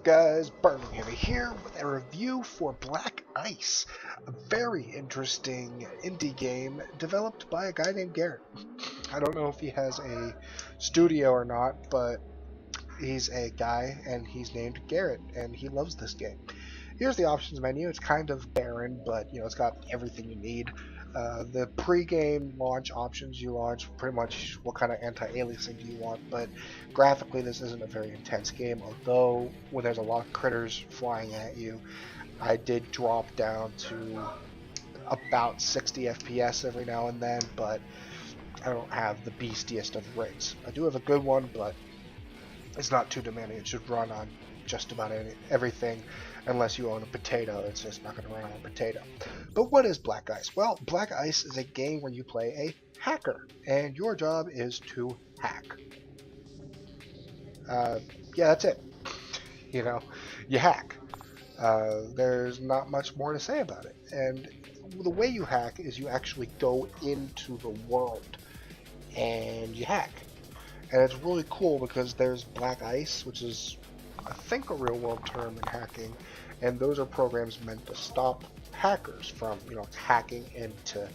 guys? BurningHeavy here with a review for Black Ice, a very interesting indie game developed by a guy named Garrett. I don't know if he has a studio or not, but he's a guy and he's named Garrett and he loves this game. Here's the options menu. It's kind of barren, but it's got everything you need. The pre-game launch options, you launch pretty much what kind of anti-aliasing do you want, but graphically this isn't a very intense game, although when there's a lot of critters flying at you, I did drop down to about 60 FPS every now and then, but I don't have the beastiest of rates. I do have a good one, but it's not too demanding. It should run on just about everything, unless you own a potato. It's just not going to run on a potato. But what is Black Ice? Well, Black Ice is a game where you play a hacker, and your job is to hack. Yeah, that's it. You hack. There's not much more to say about it. And the way you hack is you actually go into the world and you hack. And it's really cool because there's Black Ice, which is, I think, a real-world term in hacking, and those are programs meant to stop hackers from, hacking into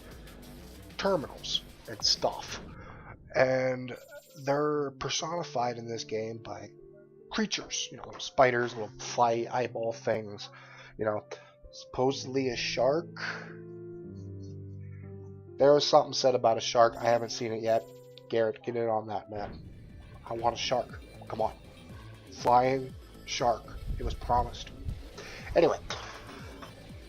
terminals and stuff. And they're personified in this game by creatures, little spiders, little fly eyeball things, supposedly a shark. There was something said about a shark. I haven't seen it yet. Garrett, get in on that, man. I want a shark. Come on. Flying shark. It was promised. Anyway,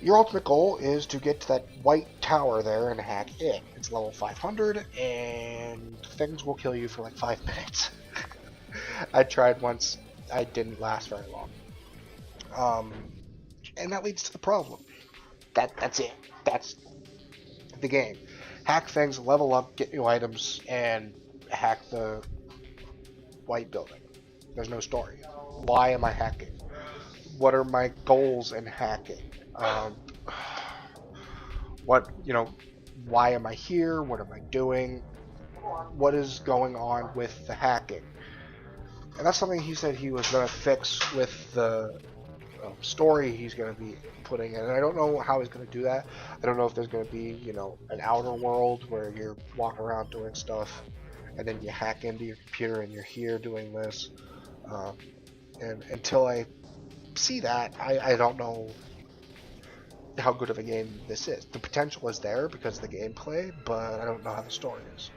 your ultimate goal is to get to that white tower there and hack it. It's level 500, and things will kill you for like 5 minutes. I tried once. I didn't last very long. And that leads to the problem. That's it. That's the game. Hack things, level up, get new items, and hack the white building. There's no story. Why am I hacking? What are my goals in hacking? Why am I here? What am I doing? What is going on with the hacking? And that's something he said he was going to fix with the story he's going to be putting in. And I don't know how he's going to do that. I don't know if there's going to be, an outer world where you're walking around doing stuff, and then you hack into your computer and you're here doing this. And until I see that, I don't know how good of a game this is. The potential is there because of the gameplay, but I don't know how the story is.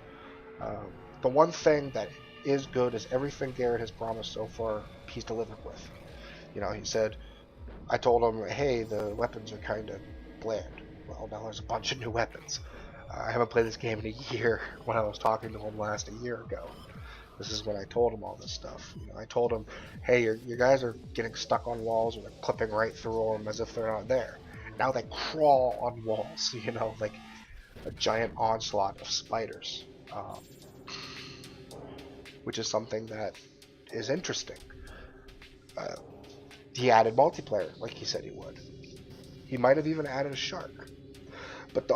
The one thing that is good is everything Garrett has promised so far, he's delivered with. He said, I told him, hey, the weapons are kind of bland. Well, now there's a bunch of new weapons. I haven't played this game in a year. When I was talking to him last a year ago, this is when I told him all this stuff. I told him, hey, your guys are getting stuck on walls and they're clipping right through them as if they're not there. Now they crawl on walls, like a giant onslaught of spiders, which is something that is interesting. He added multiplayer, like he said he would. He might have even added a shark. But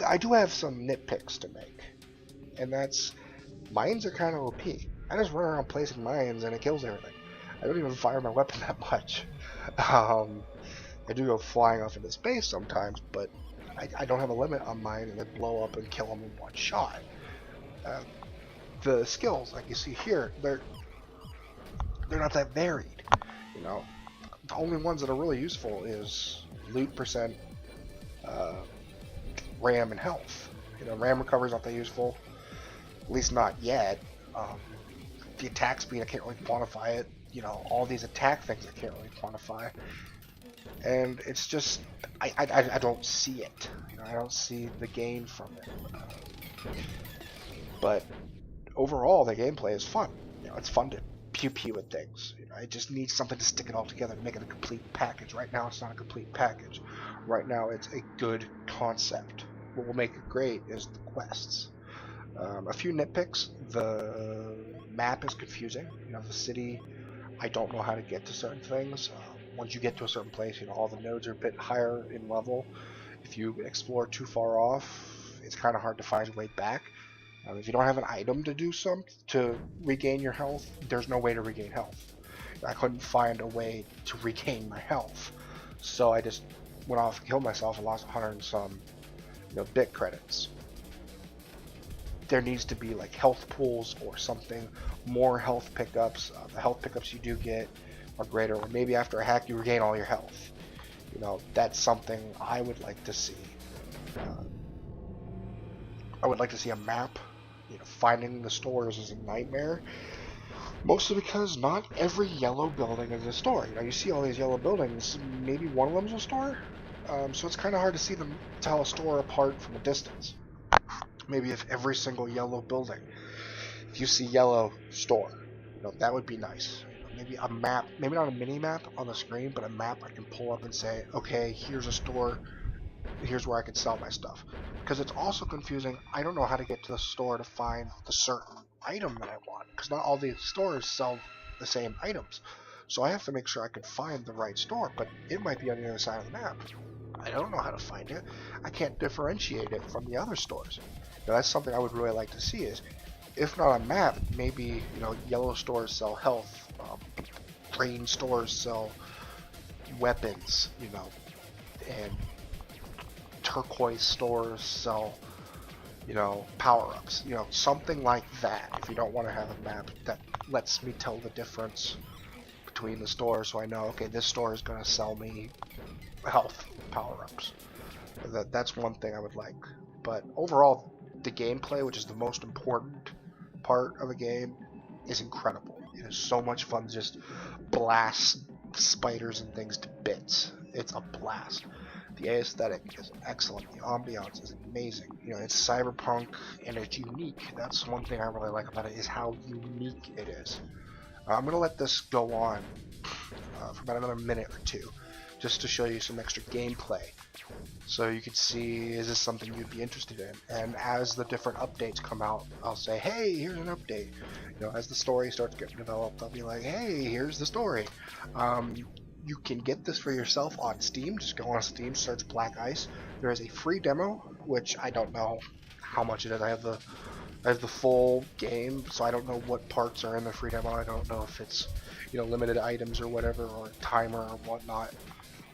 I do have some nitpicks to make, and that's mines are kind of OP. I just run around placing mines and it kills everything. I don't even fire my weapon that much. I do go flying off into space sometimes, but I don't have a limit on mine, and they blow up and kill them in one shot. The skills, like you see here, they're not that varied. The only ones that are really useful is loot percent, RAM, and health. RAM recovery is not that useful, at least not yet. The attack speed, I can't really quantify it. All these attack things I can't really quantify. And it's just, I don't see it. I don't see the gain from it. But overall, the gameplay is fun. It's fun to pew at things. I just need something to stick it all together to make it a complete package. Right now, it's not a complete package. Right now, it's a good concept. What will make it great is the quests. A few nitpicks. The map is confusing. The city, I don't know how to get to certain things. Once you get to a certain place, all the nodes are a bit higher in level. If you explore too far off, it's kind of hard to find your way back. If you don't have an item to do to regain your health, there's no way to regain health. I couldn't find a way to regain my health. So I just went off and killed myself and lost 100 and some, bit credits. There needs to be like health pools or something, more health pickups. The health pickups you do get are greater, or maybe after a hack you regain all your health. That's something I would like to see. I would like to see a map. Finding the stores is a nightmare. Mostly because not every yellow building is a store. You see all these yellow buildings, maybe one of them is a store. So it's kind of hard to see them, tell a store apart from a distance. Maybe if every single yellow building, if you see yellow, store, that would be nice. Maybe a map, maybe not a mini map on the screen, but a map I can pull up and say, okay, here's a store, here's where I can sell my stuff. Because it's also confusing. I don't know how to get to the store to find the certain item that I want, because not all these stores sell the same items. So I have to make sure I can find the right store, but it might be on the other side of the map. I don't know how to find it. I can't differentiate it from the other stores. That's something I would really like to see is, if not a map, maybe, yellow stores sell health, green stores sell weapons, and turquoise stores sell, power-ups, something like that. If you don't want to have a map that lets me tell the difference between the stores, so I know, okay, this store is going to sell me health power-ups. That's one thing I would like. But overall, the gameplay, which is the most important part of a game, is incredible. It is so much fun to just blast spiders and things to bits. It's a blast. The aesthetic is excellent. The ambiance is amazing. It's cyberpunk and it's unique. That's one thing I really like about it, is how unique it is. I'm going to let this go on for about another minute or two, just to show you some extra gameplay, so you can see, is this something you'd be interested in? And as the different updates come out, I'll say, hey, here's an update. As the story starts getting developed, I'll be like, hey, here's the story. You can get this for yourself on Steam. Just go on Steam, search Black Ice. There is a free demo, which I don't know how much it is. I have the full game, so I don't know what parts are in the free demo. I don't know if it's limited items or whatever, or timer or whatnot.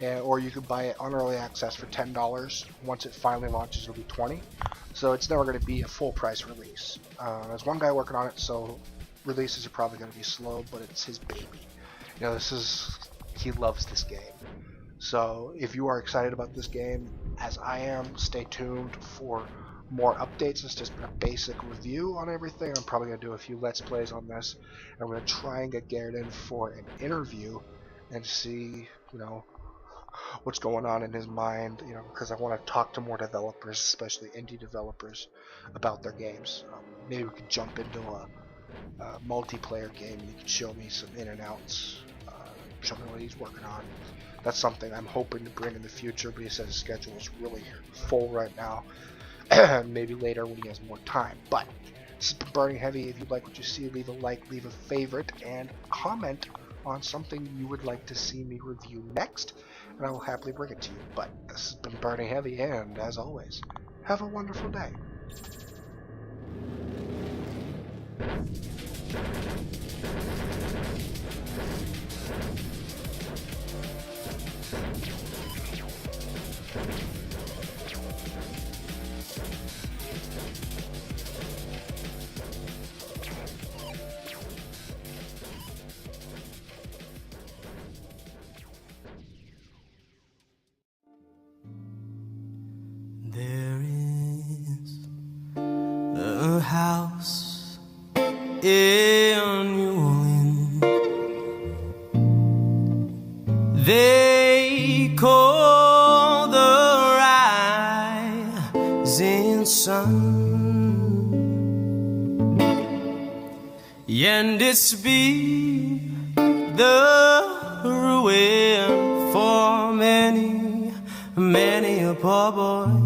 Or you could buy it on early access for $10. Once it finally launches, it'll be $20. So it's never going to be a full price release. There's one guy working on it, so releases are probably going to be slow, but it's his baby. He loves this game. So if you are excited about this game, as I am, stay tuned for more updates. It's just been a basic review on everything. I'm probably going to do a few Let's Plays on this. I'm going to try and get Garrett in for an interview and see, what's going on in his mind, because I want to talk to more developers, especially indie developers, about their games. Maybe we could jump into a multiplayer game and you could show me some in and outs, show me what he's working on. That's something I'm hoping to bring in the future, but he says his schedule is really full right now. Maybe later when he has more time. But this has been Burning Heavy. If you like what you see, leave a like, leave a favorite, and comment on something you would like to see me review next, and I will happily bring it to you. But this has been Burning Heavy, and as always, have a wonderful day. There is a house in New Orleans they call the rising sun, and it's been the ruin for many, many a poor boy.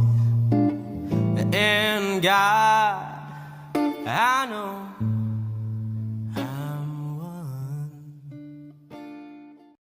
And God, I know